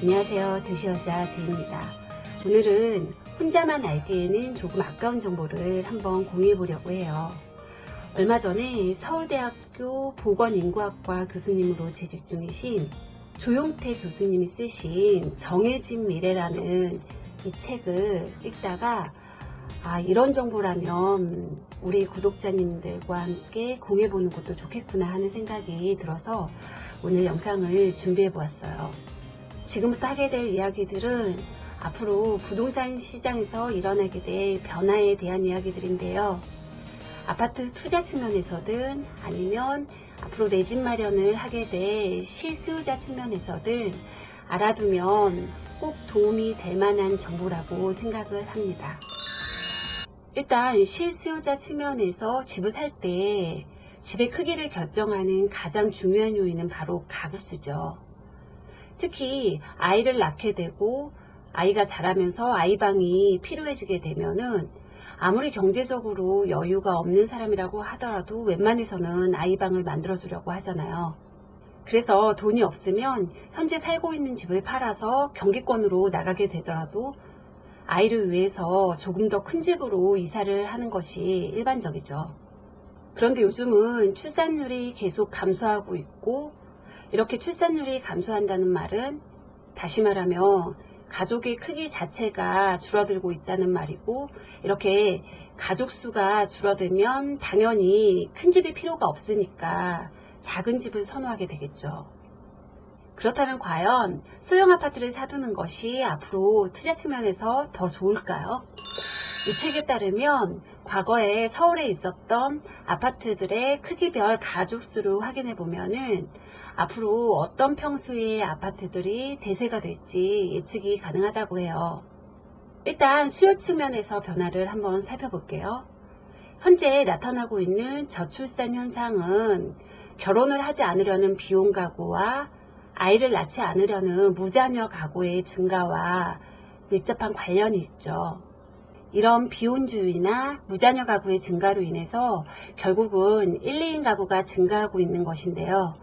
안녕하세요. 두시여자 제입니다. 오늘은 혼자만 알기에는 조금 아까운 정보를 한번 공유해 보려고 해요. 얼마 전에 서울대학교 보건인구학과 교수님으로 재직 중이신 조용태 교수님이 쓰신 정해진 미래라는 이 책을 읽다가 이런 정보라면 우리 구독자님들과 함께 공유해 보는 것도 좋겠구나 하는 생각이 들어서 오늘 영상을 준비해 보았어요. 지금부터 하게 될 이야기들은 앞으로 부동산 시장에서 일어나게 될 변화에 대한 이야기들인데요. 아파트 투자 측면에서든 아니면 앞으로 내 집 마련을 하게 될 실수요자 측면에서든 알아두면 꼭 도움이 될 만한 정보라고 생각을 합니다. 일단 실수요자 측면에서 집을 살 때 집의 크기를 결정하는 가장 중요한 요인은 바로 가구수죠. 특히 아이를 낳게 되고 아이가 자라면서 아이방이 필요해지게 되면은 아무리 경제적으로 여유가 없는 사람이라고 하더라도 웬만해서는 아이방을 만들어주려고 하잖아요. 그래서 돈이 없으면 현재 살고 있는 집을 팔아서 경기권으로 나가게 되더라도 아이를 위해서 조금 더 큰 집으로 이사를 하는 것이 일반적이죠. 그런데 요즘은 출산율이 계속 감소하고 있고, 이렇게 출산율이 감소한다는 말은 다시 말하면 가족의 크기 자체가 줄어들고 있다는 말이고, 이렇게 가족 수가 줄어들면 당연히 큰 집이 필요가 없으니까 작은 집을 선호하게 되겠죠. 그렇다면 과연 소형 아파트를 사두는 것이 앞으로 투자 측면에서 더 좋을까요? 이 책에 따르면 과거에 서울에 있었던 아파트들의 크기별 가족수를 확인해 보면은 앞으로 어떤 평수의 아파트들이 대세가 될지 예측이 가능하다고 해요. 일단 수요 측면에서 변화를 한번 살펴볼게요. 현재 나타나고 있는 저출산 현상은 결혼을 하지 않으려는 비혼 가구와 아이를 낳지 않으려는 무자녀 가구의 증가와 밀접한 관련이 있죠. 이런 비혼주의나 무자녀 가구의 증가로 인해서 결국은 1, 2인 가구가 증가하고 있는 것인데요.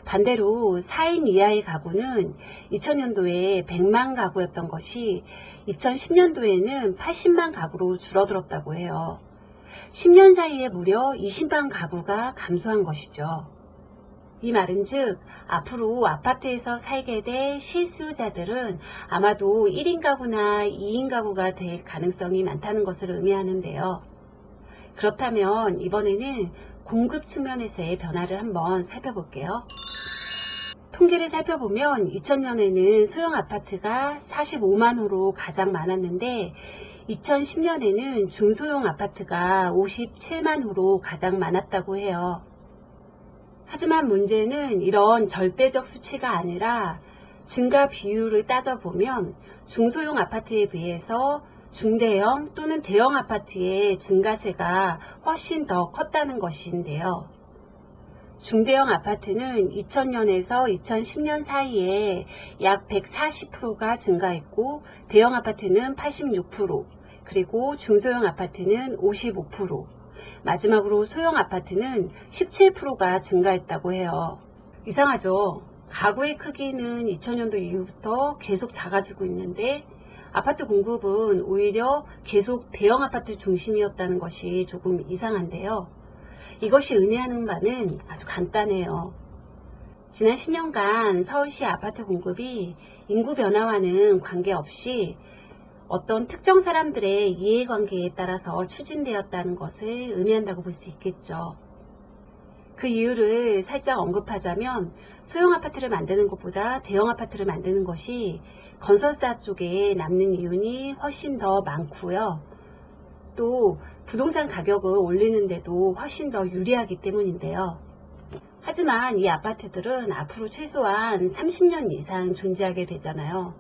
반대로 4인 이하의 가구는 2000년도에 100만 가구였던 것이 2010년도에는 80만 가구로 줄어들었다고 해요. 10년 사이에 무려 20만 가구가 감소한 것이죠. 이 말은 즉 앞으로 아파트에서 살게 될 실수요자들은 아마도 1인 가구나 2인 가구가 될 가능성이 많다는 것을 의미하는데요. 그렇다면 이번에는 공급 측면에서의 변화를 한번 살펴볼게요. 통계를 살펴보면 2000년에는 소형 아파트가 45만 호로 가장 많았는데 2010년에는 중소형 아파트가 57만 호로 가장 많았다고 해요. 하지만 문제는 이런 절대적 수치가 아니라 증가 비율을 따져보면 중소형 아파트에 비해서 중대형 또는 대형 아파트의 증가세가 훨씬 더 컸다는 것인데요. 중대형 아파트는 2000년에서 2010년 사이에 약 140%가 증가했고 대형 아파트는 86%, 그리고 중소형 아파트는 55%, 마지막으로 소형 아파트는 17%가 증가했다고 해요. 이상하죠? 가구의 크기는 2000년도 이후부터 계속 작아지고 있는데 아파트 공급은 오히려 계속 대형 아파트 중심이었다는 것이 조금 이상한데요. 이것이 의미하는 바는 아주 간단해요. 지난 10년간 서울시 아파트 공급이 인구 변화와는 관계없이 어떤 특정 사람들의 이해관계에 따라서 추진되었다는 것을 의미한다고 볼 수 있겠죠. 그 이유를 살짝 언급하자면 소형 아파트를 만드는 것보다 대형 아파트를 만드는 것이 건설사 쪽에 남는 이윤이 훨씬 더 많고요. 또 부동산 가격을 올리는데도 훨씬 더 유리하기 때문인데요. 하지만 이 아파트들은 앞으로 최소한 30년 이상 존재하게 되잖아요.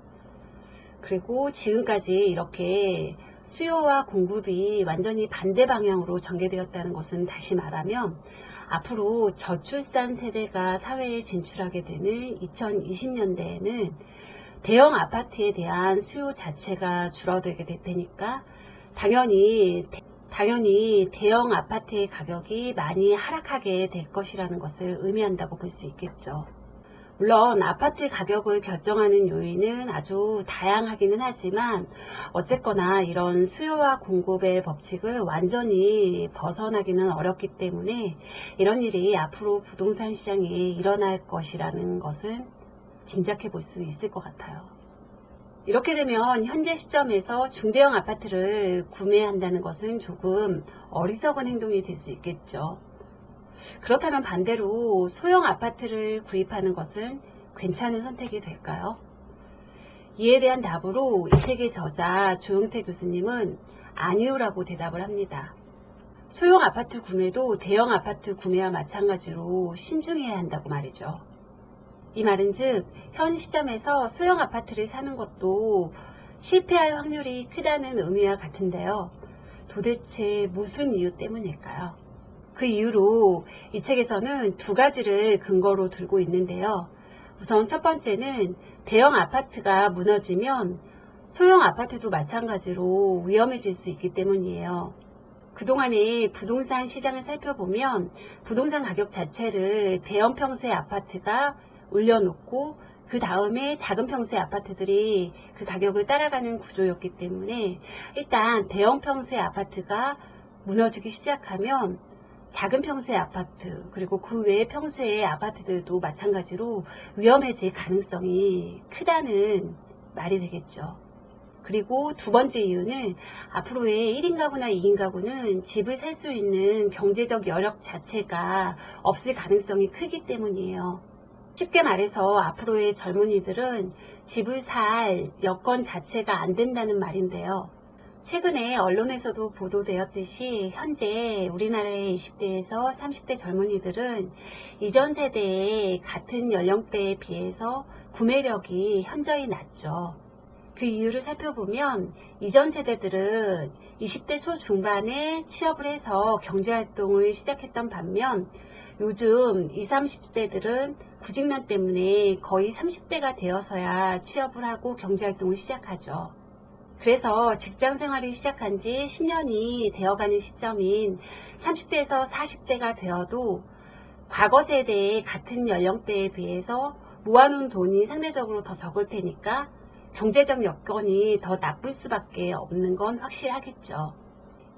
그리고 지금까지 이렇게 수요와 공급이 완전히 반대 방향으로 전개되었다는 것은 다시 말하면 앞으로 저출산 세대가 사회에 진출하게 되는 2020년대에는 대형 아파트에 대한 수요 자체가 줄어들게 될 테니까 당연히 대형 아파트의 가격이 많이 하락하게 될 것이라는 것을 의미한다고 볼 수 있겠죠. 물론 아파트 가격을 결정하는 요인은 아주 다양하기는 하지만 어쨌거나 이런 수요와 공급의 법칙을 완전히 벗어나기는 어렵기 때문에 이런 일이 앞으로 부동산 시장에 일어날 것이라는 것은 짐작해 볼 수 있을 것 같아요. 이렇게 되면 현재 시점에서 중대형 아파트를 구매한다는 것은 조금 어리석은 행동이 될 수 있겠죠. 그렇다면 반대로 소형 아파트를 구입하는 것은 괜찮은 선택이 될까요? 이에 대한 답으로 이 책의 저자 조용태 교수님은 아니오라고 대답을 합니다. 소형 아파트 구매도 대형 아파트 구매와 마찬가지로 신중해야 한다고 말이죠. 이 말은 즉, 현 시점에서 소형 아파트를 사는 것도 실패할 확률이 크다는 의미와 같은데요. 도대체 무슨 이유 때문일까요? 그 이유로 이 책에서는 두 가지를 근거로 들고 있는데요. 우선 첫 번째는 대형 아파트가 무너지면 소형 아파트도 마찬가지로 위험해질 수 있기 때문이에요. 그동안의 부동산 시장을 살펴보면 부동산 가격 자체를 대형 평수의 아파트가 올려놓고 그 다음에 작은 평수의 아파트들이 그 가격을 따라가는 구조였기 때문에 일단 대형 평수의 아파트가 무너지기 시작하면 작은 평수의 아파트 그리고 그 외의 평수의 아파트들도 마찬가지로 위험해질 가능성이 크다는 말이 되겠죠. 그리고 두 번째 이유는 앞으로의 1인 가구나 2인 가구는 집을 살 수 있는 경제적 여력 자체가 없을 가능성이 크기 때문이에요. 쉽게 말해서 앞으로의 젊은이들은 집을 살 여건 자체가 안 된다는 말인데요. 최근에 언론에서도 보도되었듯이 현재 우리나라의 20대에서 30대 젊은이들은 이전 세대의 같은 연령대에 비해서 구매력이 현저히 낮죠. 그 이유를 살펴보면 이전 세대들은 20대 초중반에 취업을 해서 경제활동을 시작했던 반면 요즘 20, 30대들은 구직난 때문에 거의 30대가 되어서야 취업을 하고 경제활동을 시작하죠. 그래서 직장 생활을 시작한 지 10년이 되어가는 시점인 30대에서 40대가 되어도 과거 세대의 같은 연령대에 비해서 모아놓은 돈이 상대적으로 더 적을 테니까 경제적 여건이 더 나쁠 수밖에 없는 건 확실하겠죠.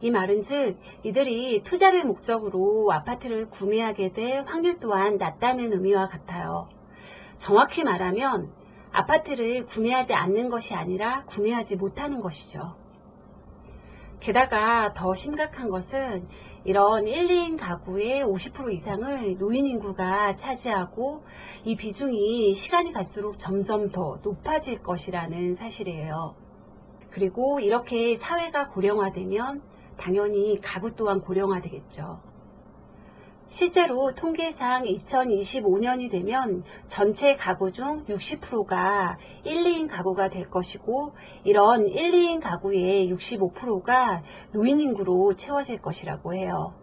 이 말은 즉 이들이 투자를 목적으로 아파트를 구매하게 될 확률 또한 낮다는 의미와 같아요. 정확히 말하면 아파트를 구매하지 않는 것이 아니라 구매하지 못하는 것이죠. 게다가 더 심각한 것은 이런 1, 2인 가구의 50% 이상을 노인 인구가 차지하고 이 비중이 시간이 갈수록 점점 더 높아질 것이라는 사실이에요. 그리고 이렇게 사회가 고령화되면 당연히 가구 또한 고령화되겠죠. 실제로 통계상 2025년이 되면 전체 가구 중 60%가 1, 2인 가구가 될 것이고 이런 1, 2인 가구의 65%가 노인 인구로 채워질 것이라고 해요.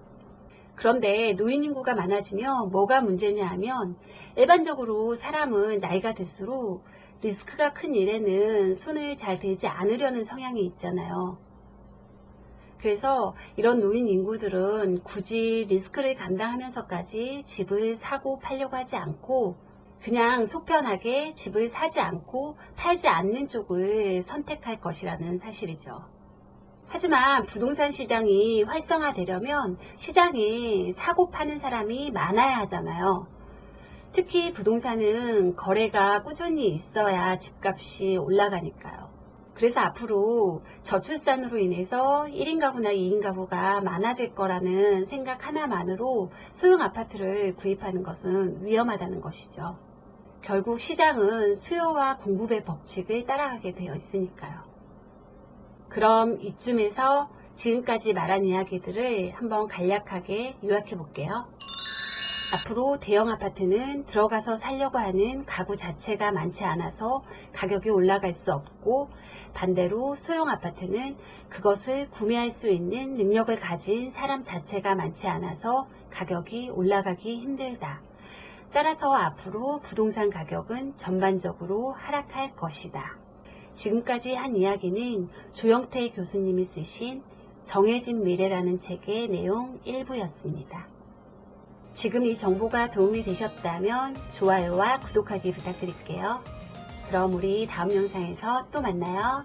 그런데 노인 인구가 많아지면 뭐가 문제냐 하면 일반적으로 사람은 나이가 들수록 리스크가 큰 일에는 손을 잘 대지 않으려는 성향이 있잖아요. 그래서 이런 노인 인구들은 굳이 리스크를 감당하면서까지 집을 사고 팔려고 하지 않고 그냥 속편하게 집을 사지 않고 팔지 않는 쪽을 선택할 것이라는 사실이죠. 하지만 부동산 시장이 활성화되려면 시장에 사고 파는 사람이 많아야 하잖아요. 특히 부동산은 거래가 꾸준히 있어야 집값이 올라가니까요. 그래서 앞으로 저출산으로 인해서 1인 가구나 2인 가구가 많아질 거라는 생각 하나만으로 소형 아파트를 구입하는 것은 위험하다는 것이죠. 결국 시장은 수요와 공급의 법칙을 따라가게 되어 있으니까요. 그럼 이쯤에서 지금까지 말한 이야기들을 한번 간략하게 요약해 볼게요. 앞으로 대형 아파트는 들어가서 살려고 하는 가구 자체가 많지 않아서 가격이 올라갈 수 없고 반대로 소형 아파트는 그것을 구매할 수 있는 능력을 가진 사람 자체가 많지 않아서 가격이 올라가기 힘들다. 따라서 앞으로 부동산 가격은 전반적으로 하락할 것이다. 지금까지 한 이야기는 조영태 교수님이 쓰신 정해진 미래라는 책의 내용 일부였습니다. 지금 이 정보가 도움이 되셨다면 좋아요와 구독하기 부탁드릴게요. 그럼 우리 다음 영상에서 또 만나요.